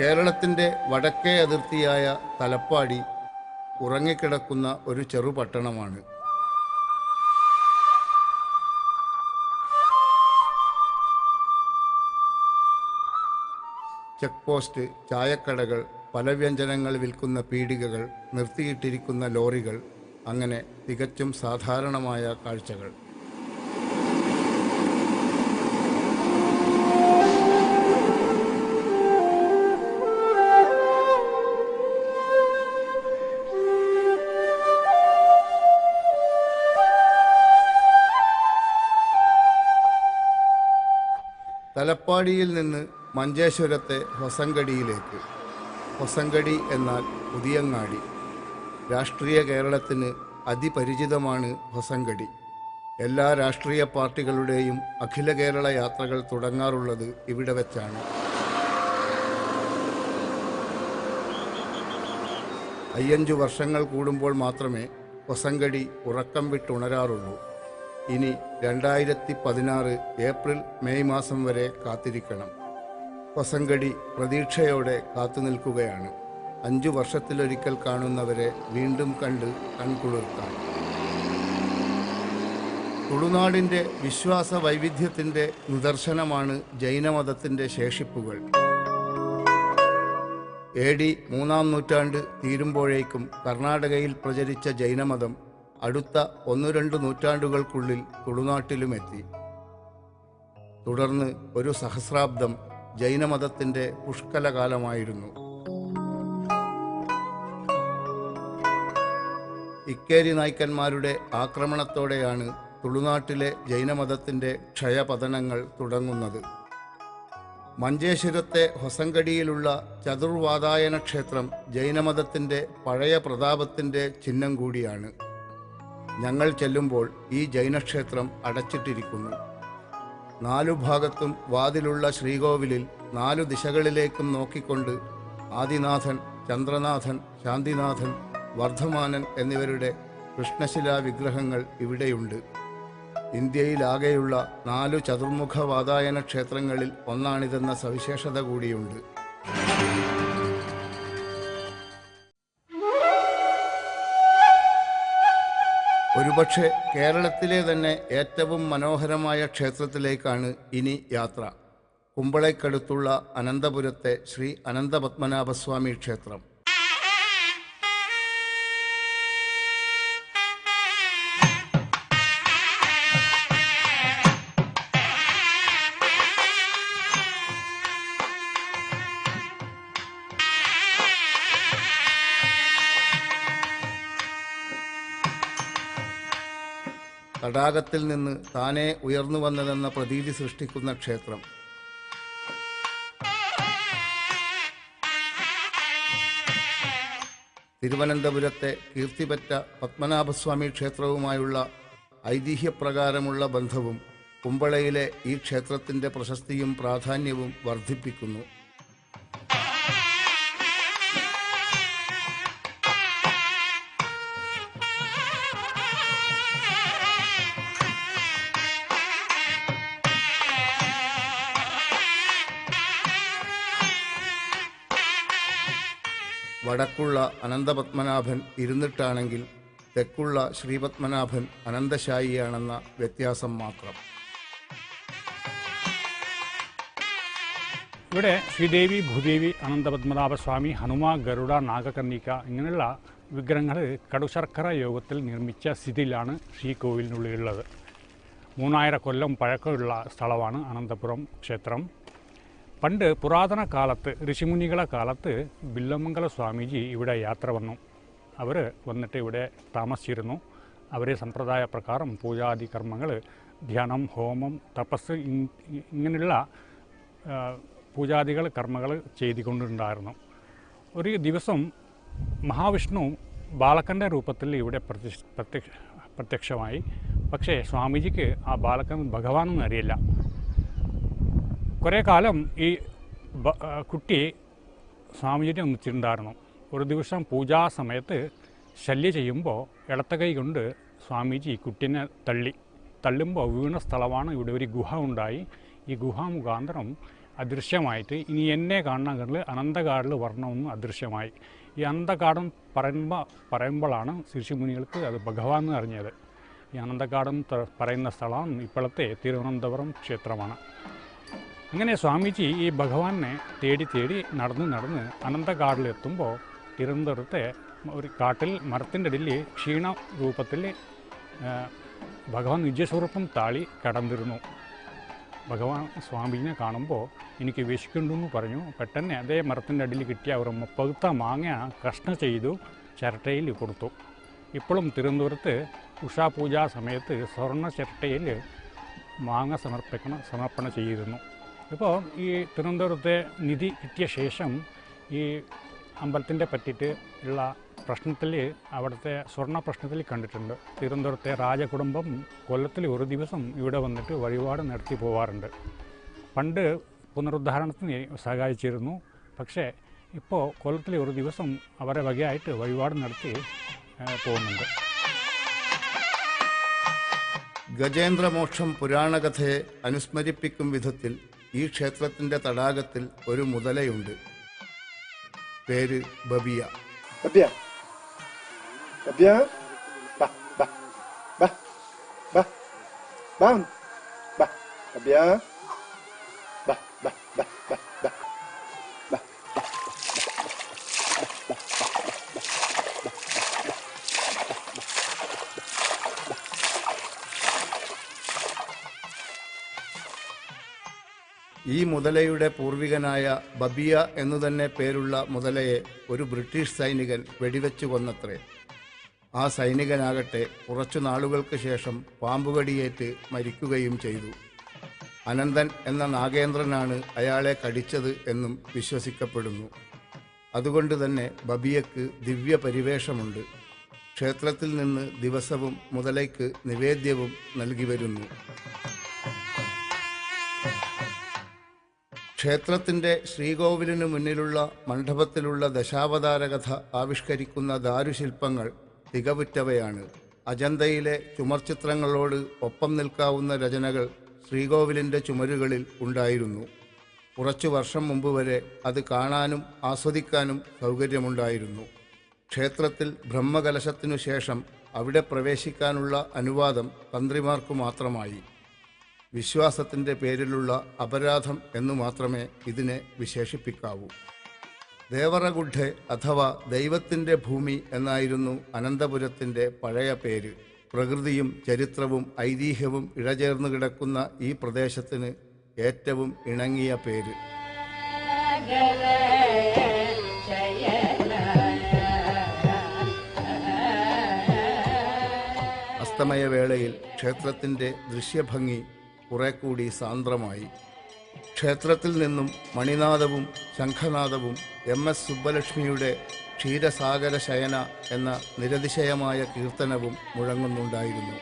കേരളത്തിൻ്റെ വടക്കേ അതിർത്തിയായ തലപ്പാടി ഉറങ്ങിക്കിടക്കുന്ന ഒരു ചെറുപട്ടണമാണ്. ചെക്ക് പോസ്റ്റ്, ചായക്കടകൾ, പലവ്യഞ്ജനങ്ങൾ വിൽക്കുന്ന പീടികകൾ, നിർത്തിയിട്ടിരിക്കുന്ന ലോറികൾ, അങ്ങനെ തികച്ചും സാധാരണമായ കാഴ്ചകൾ. തലപ്പാടിയിൽ നിന്ന് മഞ്ചേശ്വരത്തെ ഹൊസങ്കടിയിലേക്ക്. ഹൊസങ്കടി എന്നാൽ പുതിയങ്ങാടി. രാഷ്ട്രീയ കേരളത്തിന് അതിപരിചിതമാണ് ഹൊസങ്കടി. എല്ലാ രാഷ്ട്രീയ പാർട്ടികളുടെയും അഖില കേരള യാത്രകൾ തുടങ്ങാറുള്ളത് ഇവിടെ വെച്ചാണ്. 5 വർഷങ്ങൾ കൂടുമ്പോൾ മാത്രമേ ഹൊസങ്കടി ഉറക്കം വിട്ടുണരാറുള്ളൂ. ഇനി 2016 ഏപ്രിൽ മെയ് മാസം വരെ കാത്തിരിക്കണം. ഹൊസങ്കടി പ്രതീക്ഷയോടെ കാത്തുനിൽക്കുകയാണ്. 5 വർഷത്തിലൊരിക്കൽ കാണുന്നവരെ വീണ്ടും കണ്ട് കൺകുളിർക്കാൻ. തുളുനാടിൻ്റെ വിശ്വാസ വൈവിധ്യത്തിൻ്റെ നിദർശനമാണ് ജൈനമതത്തിൻ്റെ ശേഷിപ്പുകൾ. AD 3-ാം നൂറ്റാണ്ട് തീരുമ്പോഴേക്കും കർണാടകയിൽ പ്രചരിച്ച ജൈനമതം അടുത്ത 1-2 നൂറ്റാണ്ടുകൾക്കുള്ളിൽ തുളുനാട്ടിലുമെത്തി. തുടർന്ന് ഒരു സഹസ്രാബ്ദം ജൈനമതത്തിൻ്റെ പുഷ്കലകാലമായിരുന്നു. ഇക്കേരി നായ്ക്കന്മാരുടെ ആക്രമണത്തോടെയാണ് തുളുനാട്ടിലെ ജൈനമതത്തിൻ്റെ ക്ഷയപതനങ്ങൾ തുടങ്ങുന്നത്. മഞ്ചേശ്വരത്തെ ഹൊസങ്കടിയിലുള്ള ചതുർവാതായന ക്ഷേത്രം ജൈനമതത്തിൻ്റെ പഴയ പ്രതാപത്തിൻ്റെ ചിഹ്നം കൂടിയാണ്. ഞങ്ങൾ ചെല്ലുമ്പോൾ ഈ ജൈനക്ഷേത്രം അടച്ചിട്ടിരിക്കുന്നു. 4 ഭാഗത്തും വാതിലുള്ള ശ്രീകോവിലിൽ 4 ദിശകളിലേക്കും നോക്കിക്കൊണ്ട് ആദിനാഥൻ, ചന്ദ്രനാഥൻ, ശാന്തിനാഥൻ, വർദ്ധമാനൻ എന്നിവരുടെ കൃഷ്ണശിലാ വിഗ്രഹങ്ങൾ ഇവിടെയുണ്ട്. ഇന്ത്യയിലാകെയുള്ള 4 ചതുർമുഖ വാതായന ക്ഷേത്രങ്ങളിൽ ഒന്നാണിതെന്ന സവിശേഷത കൂടിയുണ്ട്. ഒരുപക്ഷെ കേരളത്തിലെ തന്നെ ഏറ്റവും മനോഹരമായ ക്ഷേത്രത്തിലേക്കാണ് ഇനി യാത്ര. കുമ്പളയ്ക്കടുത്തുള്ള അനന്തപുരത്തെ ശ്രീ അനന്തപത്മനാഭസ്വാമി ക്ഷേത്രം. തടാകത്തിൽ നിന്ന് താനേ ഉയർന്നു വന്നതെന്ന പ്രതീതി സൃഷ്ടിക്കുന്ന ക്ഷേത്രം. തിരുവനന്തപുരത്തെ കീർത്തിപെറ്റ പത്മനാഭസ്വാമി ക്ഷേത്രവുമായുള്ള ഐതിഹ്യപ്രകാരമുള്ള ബന്ധവും കുമ്പളയിലെ ഈ ക്ഷേത്രത്തിൻ്റെ പ്രശസ്തിയും പ്രാധാന്യവും വർദ്ധിപ്പിക്കുന്നു. വടക്കുള്ള അനന്തപത്മനാഭൻ ഇരുന്നിട്ടാണെങ്കിൽ തെക്കുള്ള ശ്രീപത്മനാഭൻ അനന്തശായിയാണെന്ന വ്യത്യാസം മാത്രം. ഇവിടെ ശ്രീദേവി, ഭൂദേവി, അനന്തപത്മനാഭസ്വാമി, ഹനുമ, ഗരുഡ, നാഗകർണിക ഇങ്ങനെയുള്ള വിഗ്രഹങ്ങൾ കടുശർക്കര യോഗത്തിൽ നിർമ്മിച്ച സ്ഥിതിയിലാണ് ശ്രീകോവിലിനുള്ളിലുള്ളത്. 3000 കൊല്ലം പഴക്കമുള്ള സ്ഥലമാണ് അനന്തപുരം ക്ഷേത്രം. പണ്ട് പുരാതന കാലത്ത്, ഋഷിമുനികളെ കാലത്ത് ബില്ലമംഗല സ്വാമിജി ഇവിടെ യാത്ര വന്നു. അവർ വന്നിട്ട് ഇവിടെ താമസിച്ചിരുന്നു. അവരെ സമ്പ്രദായ പ്രകാരം പൂജാദി കർമ്മങ്ങൾ, ധ്യാനം, ഹോമം, തപസ് ഇങ്ങനെയുള്ള പൂജാദികൾ കർമ്മങ്ങൾ ചെയ്തുകൊണ്ടുണ്ടായിരുന്നു. ഒരു ദിവസം മഹാവിഷ്ണു ബാലകൻ്റെ രൂപത്തിൽ ഇവിടെ പ്രത്യക്ഷമായി. പക്ഷേ സ്വാമിജിക്ക് ആ ബാലകൻ ഭഗവാനെന്ന് അറിയില്ല. കുറേ കാലം ഈ കുട്ടി സ്വാമിജിനെ ഒന്നിച്ചിട്ടുണ്ടായിരുന്നു. ഒരു ദിവസം പൂജാസമയത്ത് ശല്യം ചെയ്യുമ്പോൾ ഇടത്ത കൈ കൊണ്ട് സ്വാമിജി കുട്ടീനെ തള്ളുമ്പോൾ വീണ സ്ഥലമാണ് ഇവിടെ ഒരു ഗുഹ ഉണ്ടായി. ഈ ഗുഹ മുഖാന്തരം അദൃശ്യമായിട്ട് ഇനി എന്നെ കാണണമെങ്കിൽ അനന്തകാടിൽ വരണമെന്ന് അദൃശ്യമായി. ഈ അനന്തകാടം പറയുമ്പോഴാണ് ഋഷിമുനികൾക്ക് അത് ഭഗവാൻ എന്ന് അറിഞ്ഞത്. ഈ അനന്തകാടം പറയുന്ന സ്ഥലം ഇപ്പോഴത്തെ തിരുവനന്തപുരം ക്ഷേത്രമാണ്. അങ്ങനെ സ്വാമിജി ഈ ഭഗവാനെ തേടി നടന്ന് അനന്തകാടിലെത്തുമ്പോൾ തിരുവനന്തപുരത്തെ ഒരു കാട്ടിൽ മരത്തിൻ്റെ ഇടയിൽ ക്ഷീണ രൂപത്തിൽ ഭഗവാൻ നിജസ്വരൂപം താളി കടന്നിരുന്നു. ഭഗവാൻ സ്വാമിജിനെ കാണുമ്പോൾ എനിക്ക് വിശക്കുണ്ടെന്ന് പറഞ്ഞു. പെട്ടെന്ന് അതേ മരത്തിൻ്റെ അടിയിൽ കിട്ടിയ ഒരു പഴുത്ത മാങ്ങ കഷ്ണം ചെയ്തു ചിരട്ടയിൽ കൊടുത്തു. ഇപ്പോഴും തിരുവനന്തപുരത്ത് ഉഷാപൂജാ സമയത്ത് സ്വർണ്ണ ചിരട്ടയിൽ മാങ്ങ സമർപ്പണ ചെയ്തിരുന്നു. ഇപ്പോൾ ഈ തിരുവനന്തപുരത്തെ നിധി കിട്ടിയ ശേഷം ഈ അമ്പലത്തിൻ്റെ പറ്റിയിട്ട് ഉള്ള പ്രശ്നത്തിൽ അവിടുത്തെ സ്വർണ്ണ പ്രശ്നത്തിൽ കണ്ടിട്ടുണ്ട്. തിരുവനന്തപുരത്തെ രാജകുടുംബം കൊല്ലത്തിൽ ഒരു ദിവസം ഇവിടെ വന്നിട്ട് വഴിപാട് നടത്തി പോവാറുണ്ട്. പണ്ട് പുനരുദ്ധാരണത്തിന് സഹായിച്ചിരുന്നു. പക്ഷേ ഇപ്പോൾ കൊല്ലത്തിൽ ഒരു ദിവസം അവരെ വകയായിട്ട് വഴിപാട് നടത്തി പോകുന്നുണ്ട്. ഗജേന്ദ്രമോക്ഷം പുരാണകഥയെ അനുസ്മരിപ്പിക്കും വിധത്തിൽ ഈ ക്ഷേത്രത്തിൻ്റെ തടാകത്തിൽ ഒരു മുതലയുണ്ട്. പേര് ബബിയ. ബബിയ ബബിയ ബാ ബാ ബാ ബാ ബാ ബാ ബബിയ ബാ ബാ ബാ ബാ ബാ ബാ. ഈ മുതലയുടെ പൂർവികനായ ബബിയ എന്നു തന്നെ പേരുള്ള മുതലയെ ഒരു ബ്രിട്ടീഷ് സൈനികൻ വെടിവെച്ചു കൊന്നത്രേ. ആ സൈനികനാകട്ടെ കുറച്ചു നാളുകൾക്ക് ശേഷം പാമ്പുകടിയേറ്റ് മരിക്കുകയും ചെയ്തു. അനന്തൻ എന്ന നാഗേന്ദ്രനാണ് അയാളെ കടിച്ചത് എന്നും വിശ്വസിക്കപ്പെടുന്നു. അതുകൊണ്ട് തന്നെ ബബിയക്ക് ദിവ്യ പരിവേഷമുണ്ട്. ക്ഷേത്രത്തിൽ നിന്ന് ദിവസവും മുതലയ്ക്ക് നിവേദ്യവും നൽകി വരുന്നു. ക്ഷേത്രത്തിൻ്റെ ശ്രീകോവിലിനു മുന്നിലുള്ള മണ്ഡപത്തിലുള്ള ദശാവതാര കഥ ആവിഷ്കരിക്കുന്ന ദാരുശില്പങ്ങൾ തികവുറ്റവയാണ്. അജന്തയിലെ ചുമർചിത്രങ്ങളോട് ഒപ്പം നിൽക്കാവുന്ന രചനകൾ ശ്രീകോവിലിൻ്റെ ചുമരുകളിൽ ഉണ്ടായിരുന്നു. കുറച്ചു വർഷം മുമ്പ് വരെ അത് കാണാനും ആസ്വദിക്കാനും സൗകര്യമുണ്ടായിരുന്നു. ക്ഷേത്രത്തിൽ ബ്രഹ്മകലശത്തിനു ശേഷം അവിടെ പ്രവേശിക്കാനുള്ള അനുവാദം തന്ത്രിമാർക്കു മാത്രമായി. വിശ്വാസത്തിൻ്റെ പേരിലുള്ള അപരാധം എന്നു മാത്രമേ ഇതിനെ വിശേഷിപ്പിക്കാവൂ. ദേവറഗുഡ്ഡെ അഥവാ ദൈവത്തിൻ്റെ ഭൂമി എന്നായിരുന്നു അനന്തപുരത്തിൻ്റെ പഴയ പേര്. പ്രകൃതിയും ചരിത്രവും ഐതിഹ്യവും ഇഴചേർന്ന് കിടക്കുന്ന ഈ പ്രദേശത്തിന് ഏറ്റവും ഇണങ്ങിയ പേര്. അസ്തമയവേളയിൽ ക്ഷേത്രത്തിൻ്റെ ദൃശ്യഭംഗി കുറെ കൂടി സാന്ദ്രമായി. ക്ഷേത്രത്തിൽ നിന്നും മണിനാദവും ശംഖനാദവും MS സുബ്ബലക്ഷ്മിയുടെ ക്ഷീരസാഗര ശയന എന്ന നിരതിശയമായ കീർത്തനവും മുഴങ്ങുന്നുണ്ടായിരുന്നു.